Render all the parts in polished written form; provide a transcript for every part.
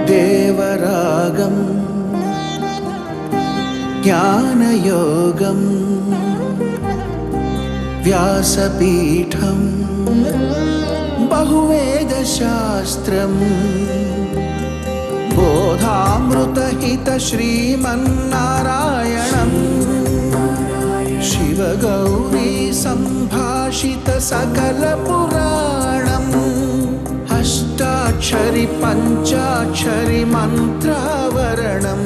దేవరాగం జ్ఞానయోగం వ్యాసపీఠం బహువేదశాస్త్రం బోధామృతహిత శ్రీమన్నారాయణం శివగౌరీ సంభాషిత సకల పురాణం అష్టాక్షరి పంచాక్షరి మంత్రావరణం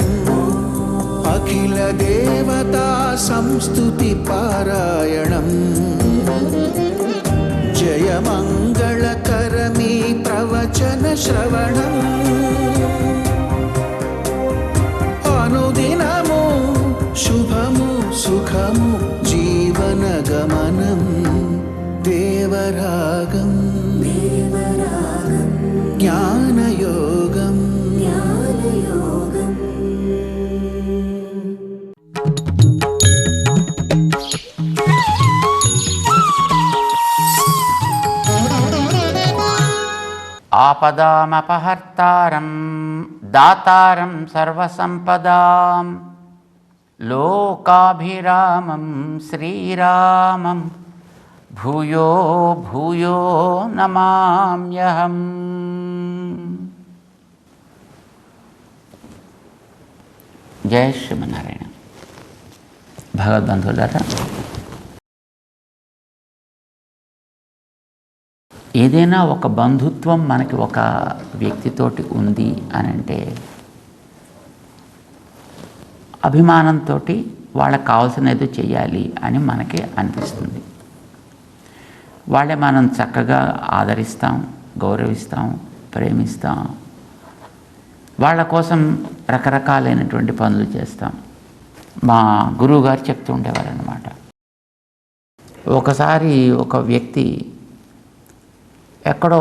అఖిల దేవతా సంస్తుతి పారాయణం జయ మంగళకరమీ ప్రవచన శ్రవణం అనుదినము శుభము సుఖము జీవన గమనం దేవరాగం జ్ఞానయోగం ఆపదామపహర్తారం దాతారం సర్వసంపదాం లోకాభిరామం శ్రీరామం భూయో భూయో నమామ్యహం. జయ శ్రీమన్నారాయణ. భగవద్బంధువులారా, ఏదైనా ఒక బంధుత్వం మనకి ఒక వ్యక్తితోటి ఉంది అని అంటే అభిమానంతో వాళ్ళకి కావాల్సినది చేయాలి అని మనకి అనిపిస్తుంది. వాళ్ళే మనం చక్కగా ఆదరిస్తాం, గౌరవిస్తాం, ప్రేమిస్తాం. వాళ్ళ కోసం రకరకాలైనటువంటి పనులు చేస్తాం. మా గురువుగారు చెప్తూ ఉండేవారు అన్నమాట. ఒకసారి ఒక వ్యక్తి ఎక్కడో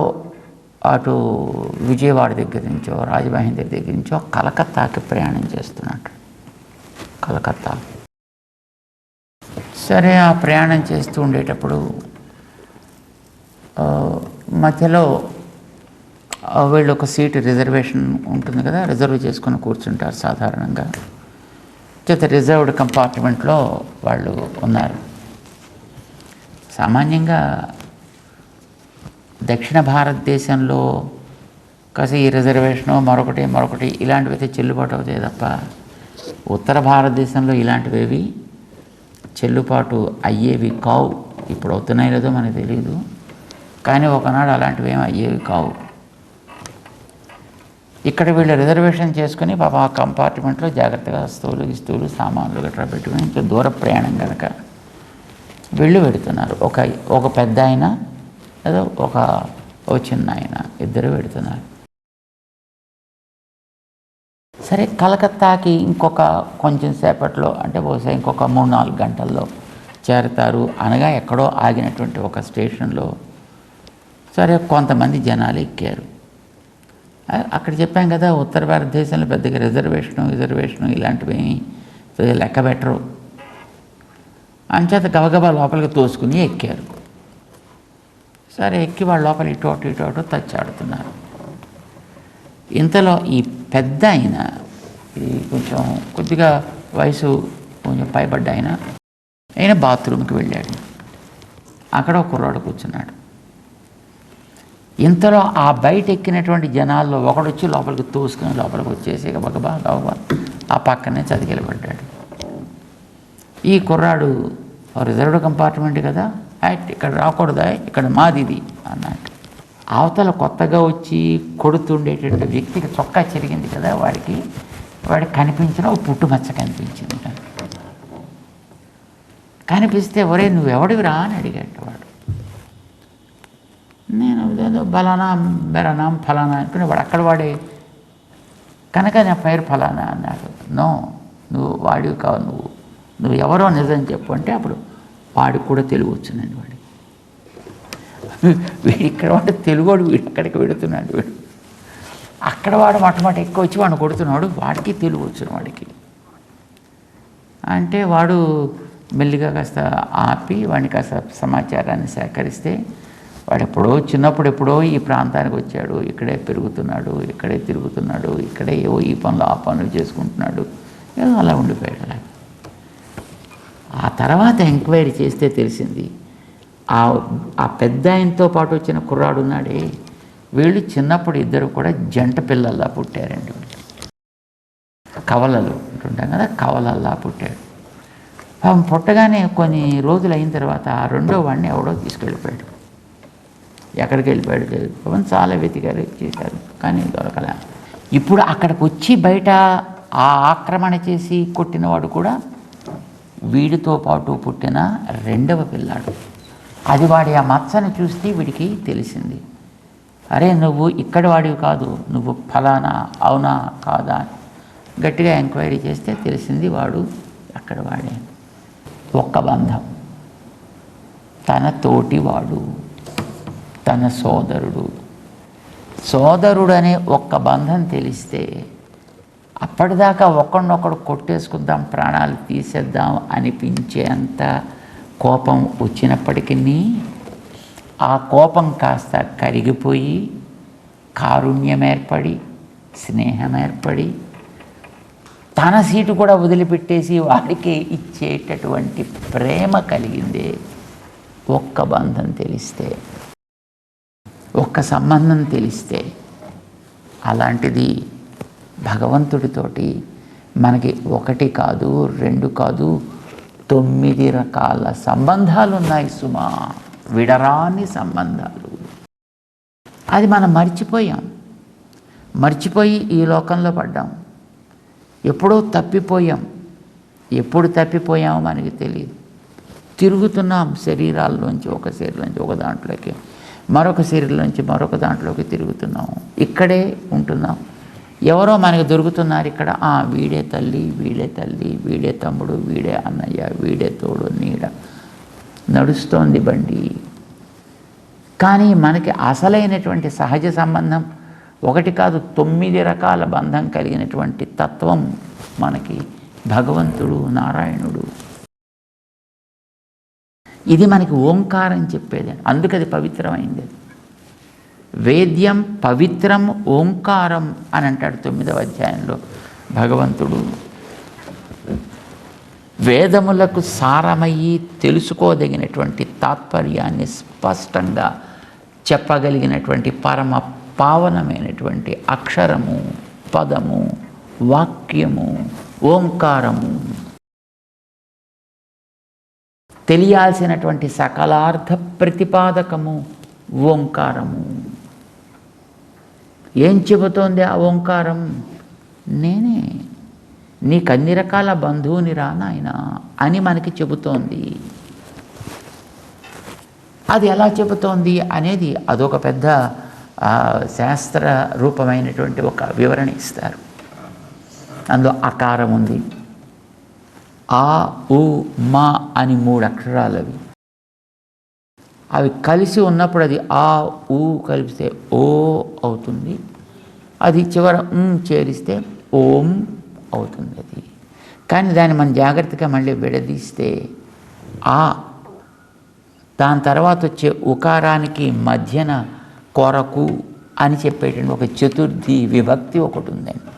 అటు విజయవాడ దగ్గర నుంచో రాజమహేంద్ర దగ్గర నుంచో కలకత్తాకి ప్రయాణం చేస్తున్నట్టు. కలకత్తా సరే, ఆ ప్రయాణం చేస్తూ ఉండేటప్పుడు మధ్యలో వీళ్ళు ఒక సీటు రిజర్వేషన్ ఉంటుంది కదా, రిజర్వ్ చేసుకుని కూర్చుంటారు సాధారణంగా. చేత రిజర్వ్డ్ కంపార్ట్మెంట్లో వాళ్ళు ఉన్నారు. సామాన్యంగా దక్షిణ భారతదేశంలో కాస్త ఈ రిజర్వేషను మరొకటి ఇలాంటివి అయితే చెల్లుబాటు అవుతాయి తప్ప ఉత్తర భారతదేశంలో ఇలాంటివి చెల్లుబాటు అయ్యేవి కావు. ఇప్పుడు అవుతున్నాయి లేదో మనకు తెలియదు, కానీ ఒకనాడు అలాంటివి ఏమి అయ్యేవి కావు. ఇక్కడ వీళ్ళు రిజర్వేషన్ చేసుకుని పాప ఆ కంపార్ట్మెంట్లో జాగ్రత్తగా వస్తువులు సామాన్లు గట్రా పెట్టుకుని ఇంకా దూర ప్రయాణం కనుక వీళ్ళు పెడుతున్నారు. ఒక పెద్ద ఆయన ఏదో ఒక చిన్న ఆయన, ఇద్దరు పెడుతున్నారు. సరే, కలకత్తాకి ఇంకొక కొంచెం సేపట్లో అంటే బహుశా ఇంకొక 3-4 గంటల్లో చేరతారు అనగా ఎక్కడో ఆగినటువంటి ఒక స్టేషన్లో సరే కొంతమంది జనాలు ఎక్కారు. అక్కడ చెప్పాం కదా, ఉత్తర భారతదేశంలో పెద్దగా రిజర్వేషను ఇలాంటివి లెక్క పెట్టరు. అంచేత గబగబా లోపలికి తోసుకుని ఎక్కారు. సరే, ఎక్కి వాళ్ళ లోపల ఇటు అటు తచ్చాడుతున్నారు. ఇంతలో ఈ పెద్ద ఆయన, ఇది కొద్దిగా వయసు కొంచెం పైబడ్డ ఆయన బాత్రూమ్కి వెళ్ళాడు. అక్కడ ఒక కుర్రాడు కూర్చున్నాడు. ఇంతలో ఆ బయట ఎక్కినటువంటి జనాల్లో ఒకడు వచ్చి లోపలికి తోసుకుని లోపలికి వచ్చేసి గబగబా ఆ పక్కనే చతికిలబడ్డాడు. ఈ కుర్రాడు రిజర్వ్డ్ కంపార్ట్మెంట్ కదా, ఇక్కడ రాకూడదా, ఇక్కడ మాదిది అన్నట్టు. అవతల కొత్తగా వచ్చి కొడుతుండేటువంటి వ్యక్తికి చొక్కా చెరిగింది కదా, వాడికి కనిపించిన ఓ పుట్టుమచ్చ కనిపించింది. కనిపిస్తే ఒరే నువ్వెవడివిరా అని అడిగాడు వాడు. నేను ఏదో బలానా బెరనా ఫలానా అనుకుని వాడు అక్కడ వాడే కనుక నా పేరు ఫలానా అన్నాడు. నో, నువ్వు వాడివి కావు, నువ్వు ఎవరో నిజం చెప్పు అంటే అప్పుడు వాడికి కూడా తెలుగు వచ్చిందండి. వీడు ఇక్కడ వాడు తెలుగువాడు, వీడు అక్కడికి వెడుతున్నాడు. వీడు అక్కడ వాడు మొట్టమొదటి ఎక్కువ వచ్చి వాడిని కొడుతున్నాడు, వాడికి తెలుగు వచ్చిన వాడికి. అంటే వాడు మెల్లిగా కాస్త ఆపి వాడిని కాస్త సమాచారాన్ని సేకరిస్తే వాడు చిన్నప్పుడు ఎప్పుడో ఈ ప్రాంతానికి వచ్చాడు, ఇక్కడే పెరుగుతున్నాడు, ఇక్కడే తిరుగుతున్నాడు, ఇక్కడే ఏవో ఈ పనులు ఆ పనులు చేసుకుంటున్నాడు, ఏదో అలా ఉండిపోయాడు. అలా ఆ తర్వాత ఎంక్వైరీ చేస్తే తెలిసింది, ఆ పెద్ద ఆయనతో పాటు వచ్చిన కుర్రాడు ఉన్నాడే, వీళ్ళు చిన్నప్పుడు ఇద్దరు కూడా జంట పిల్లల్లా పుట్టారండి. కవలలు ఉంటుంటాం కదా, కవలల్లా పుట్టాడు. పుట్టగానే కొన్ని రోజులు అయిన తర్వాత ఆ రెండో వాడిని ఎవడో తీసుకెళ్ళిపోయాడు. ఎక్కడికి వెళ్ళిపోయాడు తెలియదు. చాలా వెతికారు, చేశారు, కానీ దొరకలే. ఇప్పుడు అక్కడికి వచ్చి బయట ఆ ఆక్రమణ చేసి కొట్టినవాడు కూడా వీడితో పాటు పుట్టిన రెండవ పిల్లాడు. అది వాడి ఆ మచ్చను చూస్తే వీడికి తెలిసింది, అరే నువ్వు ఇక్కడి వాడివి కాదు, నువ్వు ఫలానా, అవునా కాదా. గట్టిగా ఎంక్వైరీ చేస్తే తెలిసింది వాడు అక్కడ వాడే. ఒక్క బంధం, తన తోటివాడు, తన సోదరుడు అనే ఒక్క బంధం తెలిస్తే అప్పటిదాకా ఒకడినొకడు కొట్టేసుకుందాం, ప్రాణాలు తీసేద్దాం అనిపించేంత కోపం వచ్చినప్పటికీ ఆ కోపం కాస్త కరిగిపోయి కారుణ్యం ఏర్పడి, స్నేహం ఏర్పడి, తన సీటు కూడా వదిలిపెట్టేసి వాడికి ఇచ్చేటటువంటి ప్రేమ కలిగిందే ఒక్క బంధం తెలిస్తే, ఒక్క సంబంధం తెలిస్తే. అలాంటిది భగవంతుడితోటి మనకి 1 కాదు 2 కాదు 9 రకాల సంబంధాలు ఉన్నాయి సుమా, విడరాని సంబంధాలు. అది మనం మర్చిపోయి ఈ లోకంలో పడ్డాం. ఎప్పుడో తప్పిపోయాం, ఎప్పుడు తప్పిపోయామో మనకి తెలియదు. తిరుగుతున్నాం శరీరాల్లోంచి, ఒక శరీరంలోంచి ఒక దాంట్లోకి, మరొక శరీరంలోంచి మరొక దాంట్లోకి తిరుగుతున్నాం, ఇక్కడే ఉంటున్నాం. ఎవరో మనకు దొరుకుతున్నారు ఇక్కడ, వీడే తల్లి, వీడే తల్లి, వీడే తమ్ముడు, వీడే అన్నయ్య, వీడే తోడు నీడ, నడుస్తోంది బండి. కానీ మనకి అసలైనటువంటి సహజ సంబంధం 1 కాదు 9 రకాల బంధం కలిగినటువంటి తత్వం మనకి భగవంతుడు, నారాయణుడు. ఇది మనకి ఓంకారం చెప్పేది, అందుకది పవిత్రమైంది. వేద్యం పవిత్రం ఓంకారం అని అంటాడు 9వ అధ్యాయంలో భగవంతుడు. వేదములకు సారమయ్యి తెలుసుకోదగినటువంటి తాత్పర్యాన్ని స్పష్టంగా చెప్పగలిగినటువంటి పరమ పావనమైనటువంటి అక్షరము, పదము, వాక్యము ఓంకారము. తెలియాల్సినటువంటి సకలార్థ ప్రతిపాదకము ఓంకారము. ఏం చెబుతోంది ఆ ఓంకారం? నేనే నీకు అన్ని రకాల బంధువుని రా నాయనా అని మనకి చెబుతోంది. అది ఎలా చెబుతోంది అనేది అదొక పెద్ద శాస్త్ర రూపమైనటువంటి ఒక వివరణ ఇస్తారు. అందులో అకారం ఉంది, ఆ ఉ మా అని 3 అక్షరాలు అవి కలిసి ఉన్నప్పుడు అది ఆ ఊ కలిపితే ఓ అవుతుంది, అది చివర చేరిస్తే ఓం అవుతుంది. అది కానీ దాన్ని మనం జాగ్రత్తగా మళ్ళీ విడదీస్తే ఆ, దాని తర్వాత వచ్చే ఉకారానికి మధ్యన కొరకు అని చెప్పేటువంటి ఒక చతుర్థి విభక్తి ఒకటి ఉందండి.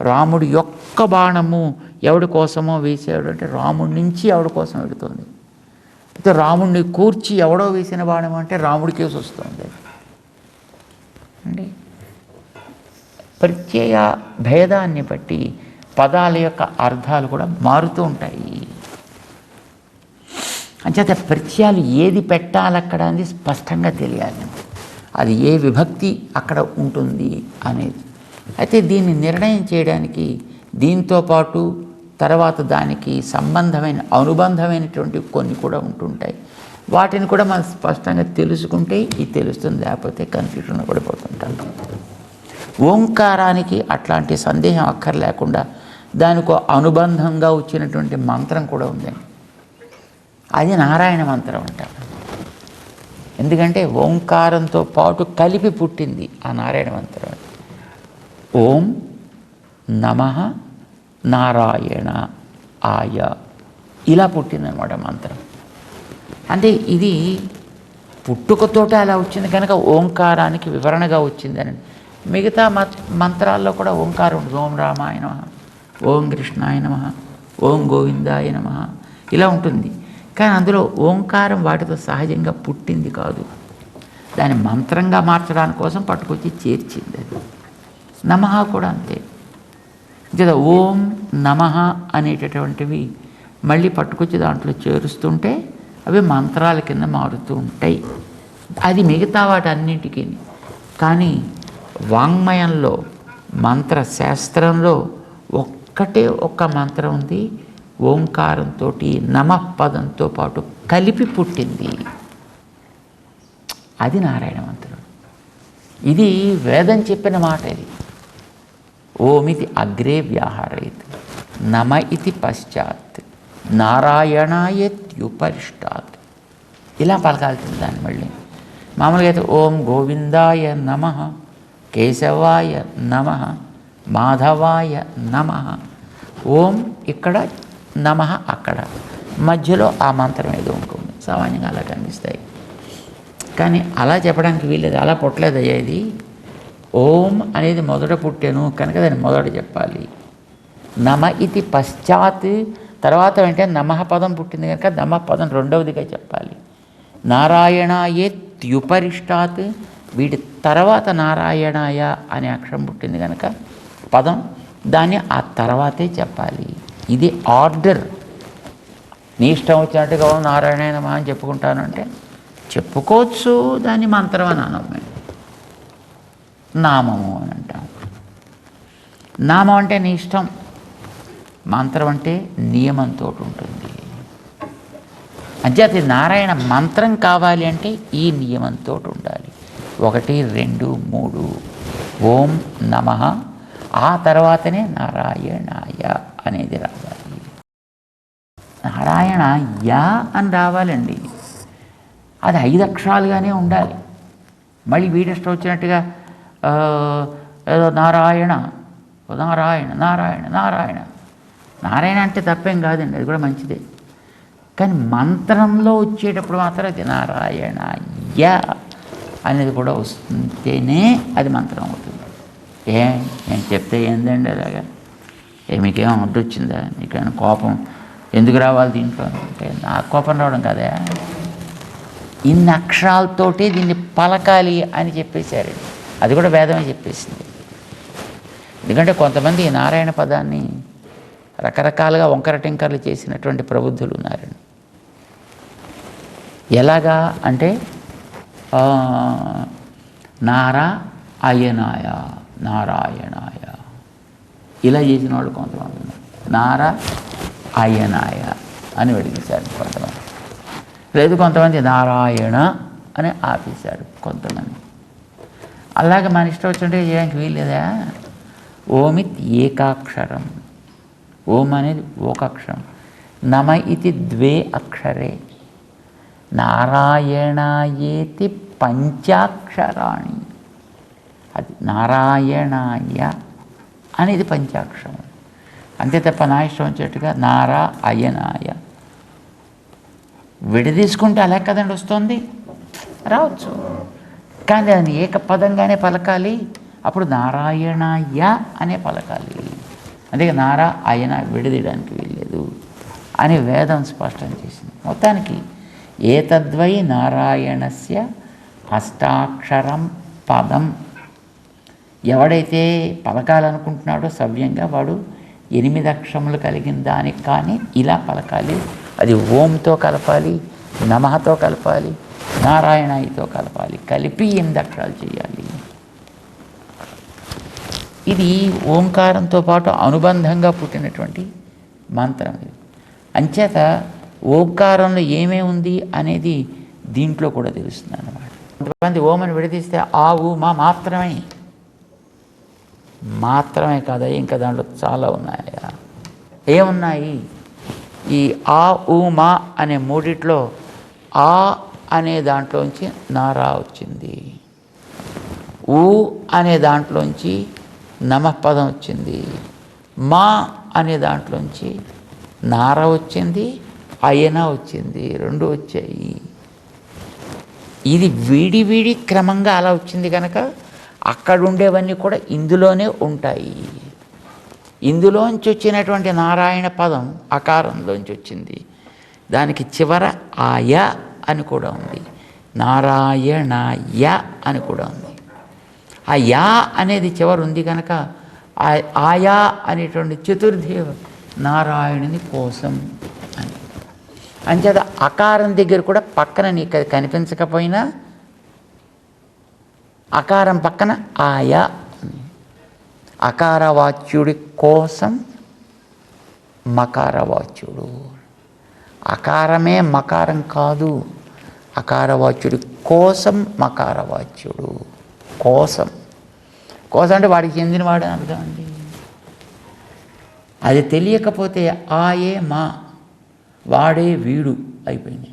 రాముడి యొక్క బాణము ఎవడి కోసమో వేసాడు అంటే రాముడి నుంచి ఎవడి కోసం వెళుతుంది. అయితే రాముడిని కూర్చి ఎవడో వేసిన బాణం అంటే రాముడి కేసు వస్తుంది అండి. ప్రత్యయ భేదాన్ని బట్టి పదాల యొక్క అర్థాలు కూడా మారుతూ ఉంటాయి. అంచేత ప్రత్యయాలు ఏది పెట్టాలక్కడ అనేది స్పష్టంగా తెలియాలి, అది ఏ విభక్తి అక్కడ ఉంటుంది అనేది. అయితే దీన్ని నిర్ణయం చేయడానికి దీంతో పాటు తర్వాత దానికి సంబంధమైన అనుబంధమైనటువంటి కొన్ని కూడా ఉంటుంటాయి. వాటిని కూడా మనం స్పష్టంగా తెలుసుకుంటే ఇది తెలుస్తుంది, లేకపోతే కన్ఫ్యూజన్ పడిపోతుంటాం. ఓంకారానికి అట్లాంటి సందేహం అక్కర్లేకుండా దానికి అనుబంధంగా వచ్చినటువంటి మంత్రం కూడా ఉందండి. అది నారాయణ మంత్రం అంటారు. ఎందుకంటే ఓంకారంతో పాటు కలిపి పుట్టింది ఆ నారాయణ మంత్రం. ఓం నమః నారాయణ ఆయ ఇలా పుట్టిందనమాట మంత్రం. అంటే ఇది పుట్టుకతోటే అలా వచ్చింది కనుక ఓంకారానికి వివరణగా వచ్చిందని. మిగతా మంత్రాల్లో కూడా ఓంకారం ఉంటుంది. ఓం రామాయ నమః, ఓం కృష్ణాయ నమః, ఓం గోవిందాయ నమః ఇలా ఉంటుంది. కానీ అందులో ఓంకారం వాటితో సహజంగా పుట్టింది కాదు, దాన్ని మంత్రంగా మార్చడానికి కోసం పట్టుకొచ్చి చేర్చింది అది. నమః కూడా అంతే. లేదా ఓం నమః అనేటటువంటివి మళ్ళీ పట్టుకొచ్చి దాంట్లో చేరుస్తుంటే అవి మంత్రాల కింద మారుతూ ఉంటాయి. అది మిగతా వాటన్నింటికి. కానీ వాంగ్మయంలో మంత్రశాస్త్రంలో ఒక్కటే ఒక్క మంత్రం ఉంది, ఓంకారంతో నమః పదంతో పాటు కలిపి పుట్టింది, అది నారాయణ మంత్రం. ఇది వేదం చెప్పిన మాట. ఇది ఓమితి అగ్రే వ్యాహరేత్, నమ ఇతి పశ్చాత్, నారాయణాయేత్యుపరిష్టాత్ ఇలా పలకాల్సింది దాన్ని. మళ్ళీ మామూలుగా అయితే ఓం గోవిందాయ నమః, కేశవాయ నమః, మాధవాయ నమః, ఓం ఇక్కడ నమః అక్కడ, మధ్యలో ఆ మంత్రం ఏదో ఉంటుంది. సామాన్యంగా అలా కనిపిస్తాయి. కానీ అలా చెప్పడానికి వీల్లేదు, అలా పుట్టలేదు అయ్యా. ఇది ఓం అనేది మొదట పుట్టాను కనుక దాన్ని మొదట చెప్పాలి. నమ ఇతి పశ్చాత్ తర్వాత వెంటనే నమః పదం పుట్టింది కనుక నమః పదం రెండవదిగా చెప్పాలి. నారాయణాయేత్యుపరిష్టాత్ వీటి తర్వాత నారాయణాయ అనే అక్షరం పుట్టింది కనుక పదం, దాన్ని ఆ తర్వాతే చెప్పాలి. ఇది ఆర్డర్. నీ ఇష్టం వచ్చినట్టుగా ఓం నారాయణాయ నమః అని చెప్పుకుంటానంటే చెప్పుకోవచ్చు, దాన్ని మంత్రం అని అనం, నామము అని అంటాం. నామం అంటే నీ ఇష్టం, మంత్రం అంటే నియమంతో ఉంటుంది. అంచేత నారాయణ మంత్రం కావాలి అంటే ఈ నియమంతో ఉండాలి. 1, 2, 3 ఓం నమః, ఆ తర్వాతనే నారాయణాయ అనేది రావాలి. నారాయణ యా అని రావాలండి. అది 5 అక్షరాలుగానే ఉండాలి. మళ్ళీ వీడిష్టం వచ్చినట్టుగా ఏదో నారాయణ నారాయణ నారాయణ నారాయణ నారాయణ అంటే తప్పేం కాదండి, అది కూడా మంచిదే. కానీ మంత్రంలో వచ్చేటప్పుడు మాత్రం అది నారాయణ య అనేది కూడా వస్తుంటేనే అది మంత్రం అవుతుంది. నేను చెప్తే ఏందండి అలాగా, మీకేమో అడ్డొచ్చిందా, మీకేమైనా కోపం ఎందుకు రావాలి దీంట్లో అంటే, నాకు కోపం రావడం కదా, ఇన్ని అక్షరాలతోటి దీన్ని పలకాలి అని చెప్పేశారు. అది కూడా వేదమే చెప్పేసింది. ఎందుకంటే కొంతమంది నారాయణ పదాన్ని రకరకాలుగా వంకర టింకర్లు చేసినటువంటి ప్రబుద్ధులు ఉన్నారండి. ఎలాగా అంటే నారాయణాయ నారాయణాయ ఇలా చేసిన వాళ్ళు కొంతమంది ఉన్నారు. నారాయణాయ అని వెలిగించారు కొంతమంది, లేదు కొంతమంది నారాయణ అని ఆపేశారు కొంతమంది. అలాగే మన ఇష్టం వచ్చినట్టు చేయడానికి వీల్లేదా. ఓమిత్ ఏకాక్షరం, ఓం అనేది ఒక అక్షరం, నమ ఇది 2 అక్షరే, నారాయణాయేతి 5 అక్షరాణి. అది నారాయణాయ అనేది 5 అక్షరం. అంతే తప్ప నా ఇష్టం వచ్చేట్టుగా నారాయణాయ విడదీసుకుంటే అలా కదండి వస్తుంది, రావచ్చు. కానీ దాన్ని ఏకపదంగానే పలకాలి, అప్పుడు నారాయణాయ అనే పలకాలి. అందుకే నారాయణ విడదీయడానికి వీల్లేదు అని వేదం స్పష్టం చేసింది. మొత్తానికి ఏతద్వై నారాయణస్య అష్టాక్షరం పదం, ఎవడైతే పలకాలనుకుంటున్నాడో సవ్యంగా వాడు 8 అక్షరములు కలిగిన దానికి కానీ ఇలా పలకాలి. అది ఓంతో కలపాలి, నమఃతో కలపాలి, నారాయణాయితో కలపాలి, కలిపి 8 అక్షరాలు చేయాలి. ఇది ఓంకారంతో పాటు అనుబంధంగా పుట్టినటువంటి మంత్రం. ఇది అంచేత ఓంకారంలో ఏమేమి ఉంది అనేది దీంట్లో కూడా తెలుస్తుంది అన్నమాట. కొంతమంది ఓమని విడదీస్తే ఆ ఊ మా మాత్రమే కాదా, ఇంకా దాంట్లో చాలా ఉన్నాయా. ఏమున్నాయి? ఈ ఆ ఊ మా అనే 3 ఆ అనే దాంట్లోంచి నారా వచ్చింది, ఊ అనే దాంట్లోంచి నమః పదం వచ్చింది, మా అనే దాంట్లోంచి నార వచ్చింది, అయన వచ్చింది, 2 వచ్చాయి. ఇది విడి క్రమంగా అలా వచ్చింది కనుక అక్కడ ఉండేవన్నీ కూడా ఇందులోనే ఉంటాయి. ఇందులోంచి వచ్చినటువంటి నారాయణ పదం అకారంలోంచి వచ్చింది. దానికి చివర ఆయ అని కూడా ఉంది, నారాయణాయ అని కూడా ఉంది. ఆ యా అనేది చివర ఉంది కనుక ఆయా అనేటువంటి చతుర్థి నారాయణుని కోసం అని. అంచేత అకారం దగ్గర కూడా పక్కన నీకు అది కనిపించకపోయినా అకారం పక్కన ఆయా, అకారవాచ్యుడి కోసం మకారవాచ్యుడు. అకారమే మకారం కాదు, అకారవాచ్యుడి కోసం మకారవాచ్యుడు. కోసం అంటే వాడికి చెందినవాడు అని అర్థం అండి. అది తెలియకపోతే ఆయే మా, వాడే వీడు అయిపోయింది.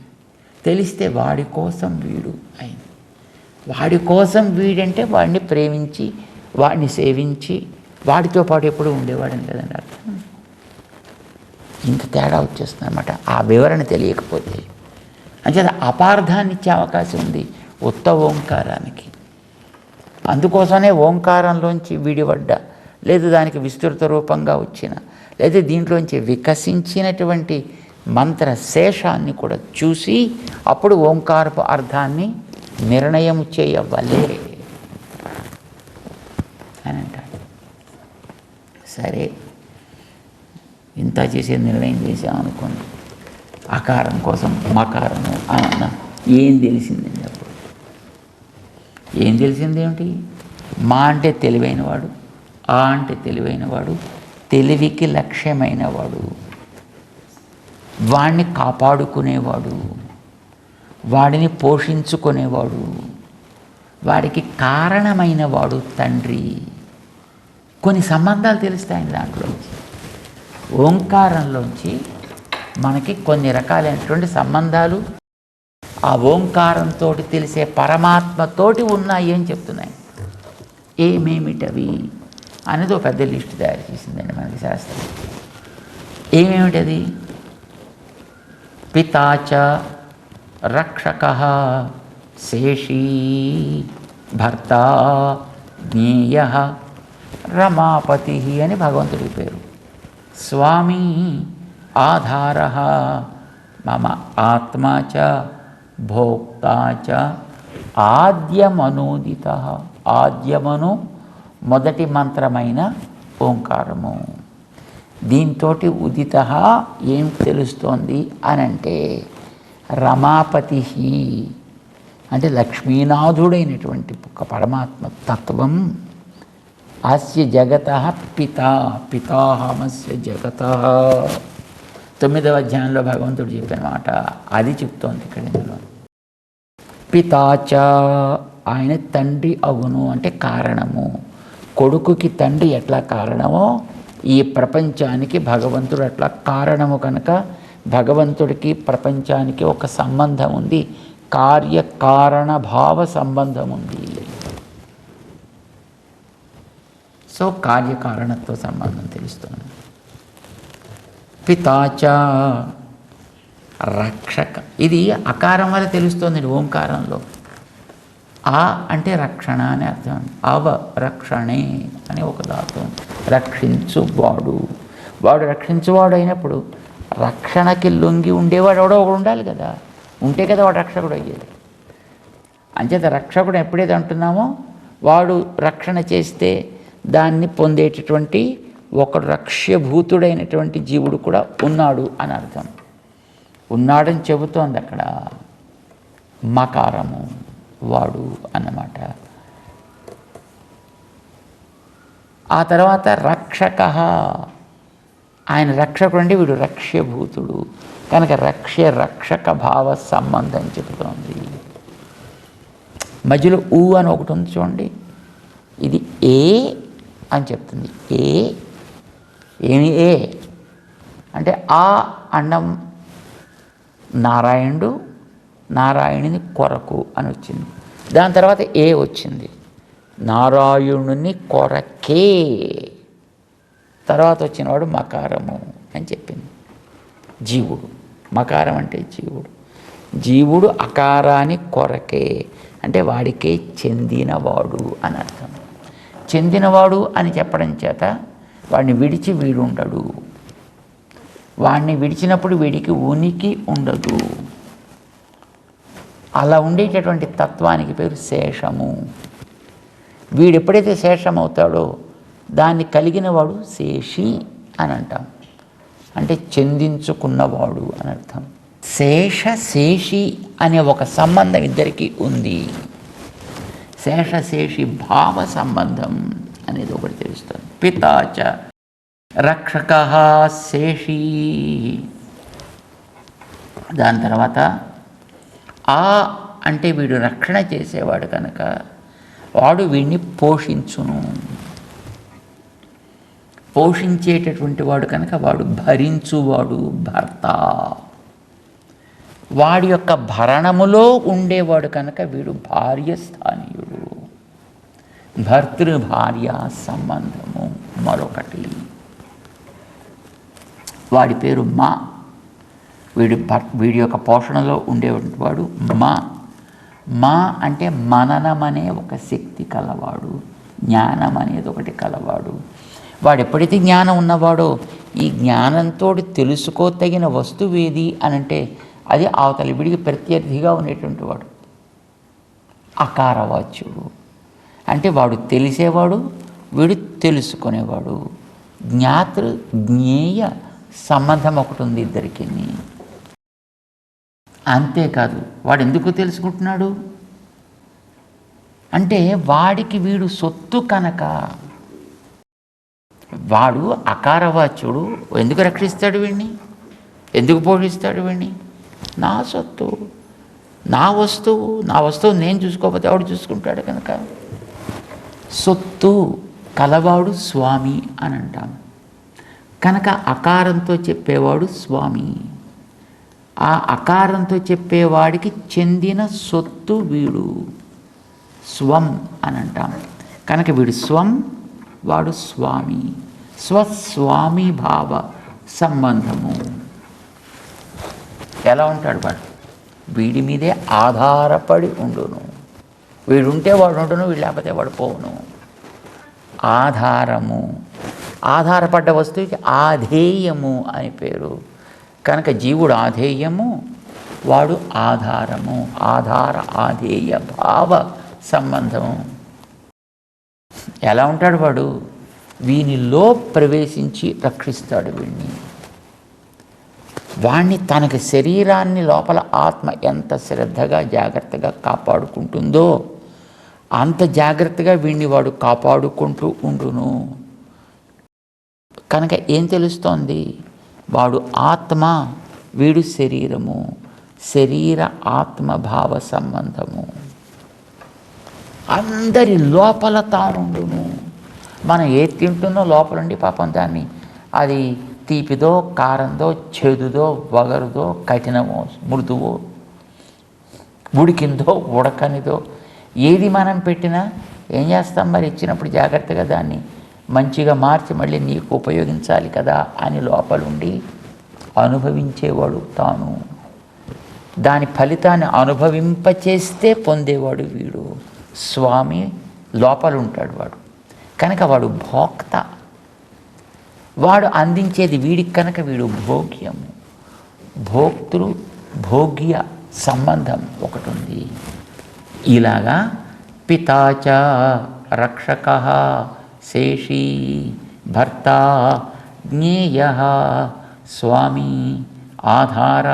తెలిస్తే వాడి కోసం వీడు అయింది. వాడి కోసం వీడంటే వాడిని ప్రేమించి వాడిని సేవించి వాడితో పాటు ఎప్పుడు ఉండేవాడని కదండి అర్థం. ఇంత తేడా వచ్చేస్తుంది అన్నమాట ఆ వివరణ తెలియకపోతే. అంచేత అపార్థాన్ని ఇచ్చే అవకాశం ఉంది ఉత్త ఓంకారానికి. అందుకోసమే ఓంకారంలోంచి విడిపడ్డ, లేదు దానికి విస్తృత రూపంగా వచ్చిన, లేదా దీంట్లోంచి వికసించినటువంటి మంత్ర శేషాన్ని కూడా చూసి అప్పుడు ఓంకారపు అర్థాన్ని నిర్ణయం చేయవలే అని అంటాడు. సరే, ఇంత చేసే నిర్ణయం చేసామనుకోండి, అకారం కోసం మకారము అన్న ఏం తెలిసిందండి? అప్పుడు ఏం తెలిసిందేమిటి? మా అంటే తెలివైనవాడు, ఆ అంటే తెలివైనవాడు, తెలివికి లక్ష్యమైనవాడు, వాడిని కాపాడుకునేవాడు, వాడిని పోషించుకునేవాడు, వాడికి కారణమైన వాడు తండ్రి. కొన్ని సంబంధాలు తెలుస్తాయండి దాంట్లోంచి. ఓంకారంలోంచి మనకి కొన్ని రకాలైనటువంటి సంబంధాలు ఆ ఓంకారంతో తెలిసే పరమాత్మతోటి ఉన్నాయి అని చెప్తున్నాయి. ఏమేమిటవి అనేది ఒక పెద్ద లిస్టు తయారు చేసిందండి మనకి శాస్త్రం. ఏమేమిటది? పితాచ రక్షకః శేషీ భర్త జ్ఞేయః రమాపతి అని భగవంతుడి పేరు. స్వామి ఆధారః మమ ఆత్మా చ భోక్తా చ ఆద్యమనోదితః. ఆద్యమను మొదటి మంత్రమైన ఓంకారము. దీంతో ఉదిత ఏం తెలుస్తోంది అనంటే రమాపతి అంటే లక్ష్మీనాథుడైనటువంటి ఒక పరమాత్మ తత్వం. అస్య జగత పితాహమస్య జగత 9వ అధ్యాయంలో భగవంతుడు చెప్పిన మాట అది చెప్తోంది ఇక్కడ. ఇందులో పితాచ ఆయన తండ్రి అగును అంటే కారణము. కొడుకుకి తండ్రి ఎట్లా కారణమో ఈ ప్రపంచానికి భగవంతుడు అట్లా కారణము కనుక భగవంతుడికి ప్రపంచానికి ఒక సంబంధం ఉంది, కార్యకారణ భావ సంబంధం ఉంది. సో కార్యకారణత్వ సంబంధం తెలుస్తుంది. పితాచ రక్షక, ఇది అకారం వల్ల తెలుస్తుంది ఓంకారంలో. ఆ అంటే రక్షణ అని అర్థం. అవ రక్షణే అని ఒక ధాతువు. రక్షించువాడు, వాడు రక్షించువాడు అయినప్పుడు రక్షణకి లొంగి ఉండేవాడు ఎవడో ఒకడు ఉండాలి కదా, ఉంటే కదా వాడు రక్షకుడు అయ్యేది. అంచేత రక్షకుడు ఎప్పుడైతే అంటున్నామో వాడు రక్షణ చేస్తే దాన్ని పొందేటటువంటి ఒకడు రక్ష్యభూతుడైనటువంటి జీవుడు కూడా ఉన్నాడు అని అర్థం. ఉన్నాడని చెబుతోంది అక్కడ మకారము, వాడు అన్నమాట. ఆ తర్వాత రక్షక, ఆయన రక్షకుడు అంటే వీడు రక్ష్యభూతుడు కనుక రక్షక భావ సంబంధం చెబుతోంది. మధ్యలో ఊ అని ఒకటి ఉంది చూడండి, ఇది ఏ అని చెప్తుంది. ఏమి ఏ అంటే ఆ అన్నం నారాయణుడు, నారాయణుని కొరకు అని వచ్చింది. దాని తర్వాత ఏ వచ్చింది, నారాయణుని కొరకే. తర్వాత వచ్చినవాడు మకారము అని చెప్పింది. జీవుడు, మకారం అంటే జీవుడు. జీవుడు అకారాని కొరకే అంటే వాడికే చెందినవాడు అని అర్థం. చెందినవాడు అని చెప్పడం చేత వాడిని విడిచి వీడు ఉండడు, వాడిని విడిచినప్పుడు వీడికి ఉనికి ఉండదు. అలా ఉండేటటువంటి తత్వానికి పేరు శేషము. వీడు ఎప్పుడైతే శేషం అవుతాడో దాన్ని కలిగిన వాడు శేషి అని అంటాం, అంటే చెందించుకున్నవాడు అని అర్థం. శేష శేషి అనే ఒక సంబంధం ఇద్దరికీ ఉంది. శేషశేషి భావ సంబంధం అనేది ఒకటి తెలుస్తుంది. పితాచ రక్షక శేషి, దాని తర్వాత ఆ అంటే వీడు రక్షణ చేసేవాడు కనుక వాడు వీడిని పోషించును, పోషించేటటువంటి వాడు కనుక వాడు భరించువాడు భర్త. వాడి యొక్క భరణములో ఉండేవాడు కనుక వీడు భార్య స్థానీయుడు. భర్తృ భార్య సంబంధము మరొకటి. వాడి పేరు మా. వీడి యొక్క పోషణలో ఉండేవాడు మా. మా అంటే మననం అనే ఒక శక్తి కలవాడు, జ్ఞానం అనేది ఒకటి కలవాడు. వాడు ఎప్పుడైతే జ్ఞానం ఉన్నవాడో ఈ జ్ఞానంతో తెలుసుకోతగిన వస్తువు ఏది అని అంటే అది అవతలి వీడికి ప్రత్యర్థిగా ఉండేటువంటి వాడు అకారవాచ్యుడు. అంటే వాడు తెలిసేవాడు, వీడు తెలుసుకునేవాడు. జ్ఞాతృ జ్ఞేయ సంబంధం ఒకటి ఉంది ఇద్దరికి. అంతేకాదు వాడు ఎందుకు తెలుసుకుంటున్నాడు అంటే వాడికి వీడు సొత్తు కనుక. వాడు అకారవాచ్యుడు, ఎందుకు రక్షిస్తాడు వీడిని, ఎందుకు పోషిస్తాడు వీడిని? నా సొత్తు, నా వస్తువు నేను చూసుకోకపోతే ఎవడు చూసుకుంటాడు కనుక. సొత్తు కలవాడు స్వామి అని అంటాం కనుక అకారంతో చెప్పేవాడు స్వామి. ఆ అకారంతో చెప్పేవాడికి చెందిన సొత్తు వీడు స్వం అని అంటాం కనుక వీడు స్వం, వాడు స్వామి. స్వస్వామి భావ సంబంధము. ఎలా ఉంటాడు వాడు? వీడి మీదే ఆధారపడి ఉండును. వీడుంటే వాడు ఉండును, వీడు లేకపోతే వాడు పోవును. ఆధారము, ఆధారపడ్డ వస్తువుకి ఆధేయము అని పేరు కనుక జీవుడు ఆధేయము, వాడు ఆధారము. ఆధార ఆధేయ భావ సంబంధము. ఎలా ఉంటాడు వాడు? వీనిలో ప్రవేశించి రక్షిస్తాడు వీడిని. వాణ్ణి తనకి శరీరాన్ని లోపల ఆత్మ ఎంత శ్రద్ధగా జాగ్రత్తగా కాపాడుకుంటుందో అంత జాగ్రత్తగా వీడిని వాడు కాపాడుకుంటూ ఉండును. కనుక ఏం తెలుస్తోంది? వాడు ఆత్మ, వీడు శరీరము. శరీర ఆత్మభావ సంబంధము. అందరి లోపల తానుండును. మనం ఏది తింటుందో లోపలండి పాపం దాన్ని అది తీపిదో కారందో చేదుదో వగరుదో కఠినమో మృదువో ఉడికిందో ఉడకనిదో ఏది మనం పెట్టినా ఏం చేస్తాం మరి? ఇచ్చినప్పుడు జాగ్రత్తగా దాన్ని మంచిగా మార్చి మళ్ళీ నీకు ఉపయోగించాలి కదా అని లోపలుండి అనుభవించేవాడు తాను. దాని ఫలితాన్ని అనుభవింపచేస్తే పొందేవాడు వీడు. స్వామి లోపలుంటాడు వాడు కనుక వాడు భోక్త. వాడు అందించేది వీడికి కనుక వీడు భోగ్యము. భోక్తృ భోగ్య సంబంధం ఒకటి ఉంది. ఇలాగా పితాచ రక్షక శేషీ భర్త జ్ఞేయ స్వామి ఆధార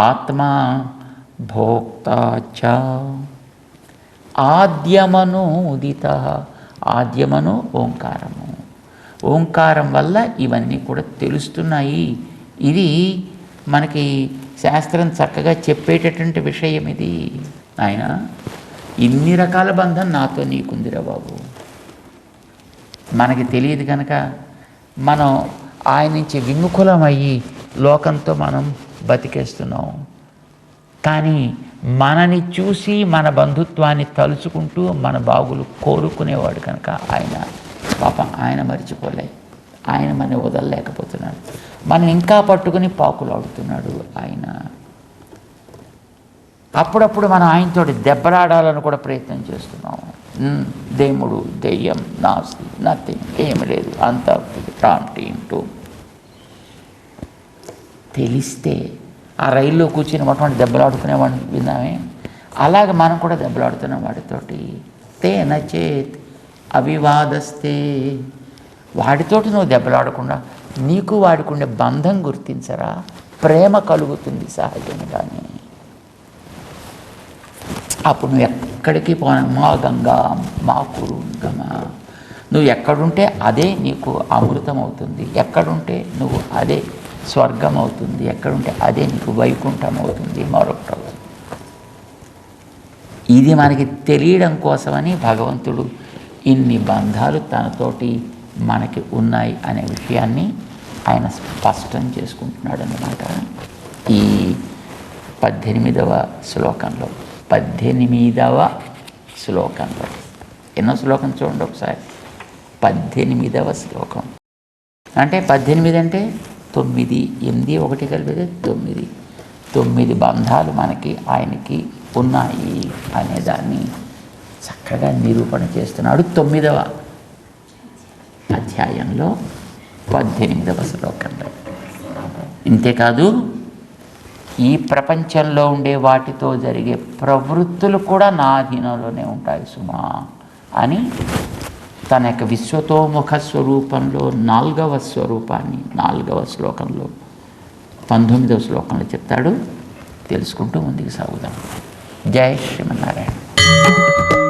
ఆత్మ భోక్త చ. ఆద్యమను ఉదిత. ఆద్యమను ఓంకారము. ఓంకారం వల్ల ఇవన్నీ కూడా తెలుస్తున్నాయి. ఇది మనకి శాస్త్రం చక్కగా చెప్పేటటువంటి విషయం. ఇది ఆయన ఇన్ని రకాల బంధం నాతో నీకుందిరా బాబు. మనకి తెలియదు కనుక మనం ఆయన నుంచి విముఖులమయ్యి లోకంతో మనం బతికేస్తున్నాం. కానీ మనని చూసి మన బంధుత్వాన్ని తలుచుకుంటూ మన బాగులు కోరుకునేవాడు కనుక ఆయన పాపం ఆయన మర్చిపోలే. ఆయన మన వదలలేకపోతున్నాడు. మనం ఇంకా పట్టుకుని పాకులాడుతున్నాడు ఆయన. అప్పుడప్పుడు మనం ఆయనతోటి దెబ్బలాడాలని కూడా ప్రయత్నం చేస్తున్నాము. దేవుడు దెయ్యం నాస్తి నథింగ్, ఏమి లేదు, అంతా టీంటూ తెలిస్తే ఆ రైల్లో కూర్చుని మొట్టమొదటి దెబ్బలాడుకునేవాడిని విన్నామే. అలాగే మనం కూడా దెబ్బలాడుతున్నాం వాడితోటి. నచేత్ అవివాదస్తే, వాడితోటి నువ్వు దెబ్బలాడకుండా నీకు వాడికుండే బంధం గుర్తించరా, ప్రేమ కలుగుతుంది సహజంగానే. అప్పుడు నువ్వు ఎక్కడికి మా గంగా మా కురుగమ, నువ్వు ఎక్కడుంటే అదే నీకు అమృతం అవుతుంది, ఎక్కడుంటే నువ్వు అదే స్వర్గం అవుతుంది, ఎక్కడుంటే అదే నీకు వైకుంఠం అవుతుంది, మరొకటి అవుతుంది. ఇది మనకి తెలియడం కోసమని భగవంతుడు ఇన్ని బంధాలు తనతోటి మనకి ఉన్నాయి అనే విషయాన్ని ఆయన స్పష్టం చేసుకుంటున్నాడు అన్నమాట. ఈ 18వ శ్లోకంలో, 18వ శ్లోకంలో, ఎన్నో శ్లోకం చూడండి ఒకసారి, 18వ శ్లోకం. అంటే 18 అంటే 9, 8, 1 కలిపితే 9. 9 బంధాలు మనకి ఆయనకి ఉన్నాయి అనేదాన్ని చక్కగా నిరూపణ చేస్తున్నాడు 9వ అధ్యాయంలో 18వ శ్లోకంలో. ఇంతేకాదు, ఈ ప్రపంచంలో ఉండే వాటితో జరిగే ప్రవృత్తులు కూడా నా అధీనంలోనే ఉంటాయి సుమా అని తన యొక్క విశ్వతోముఖ స్వరూపంలో 4వ స్వరూపాన్ని 4వ శ్లోకంలో 19వ శ్లోకంలో చెప్తాడు. తెలుసుకుంటూ ముందుకు సాగుదాం. జై శ్రీమన్నారాయణ.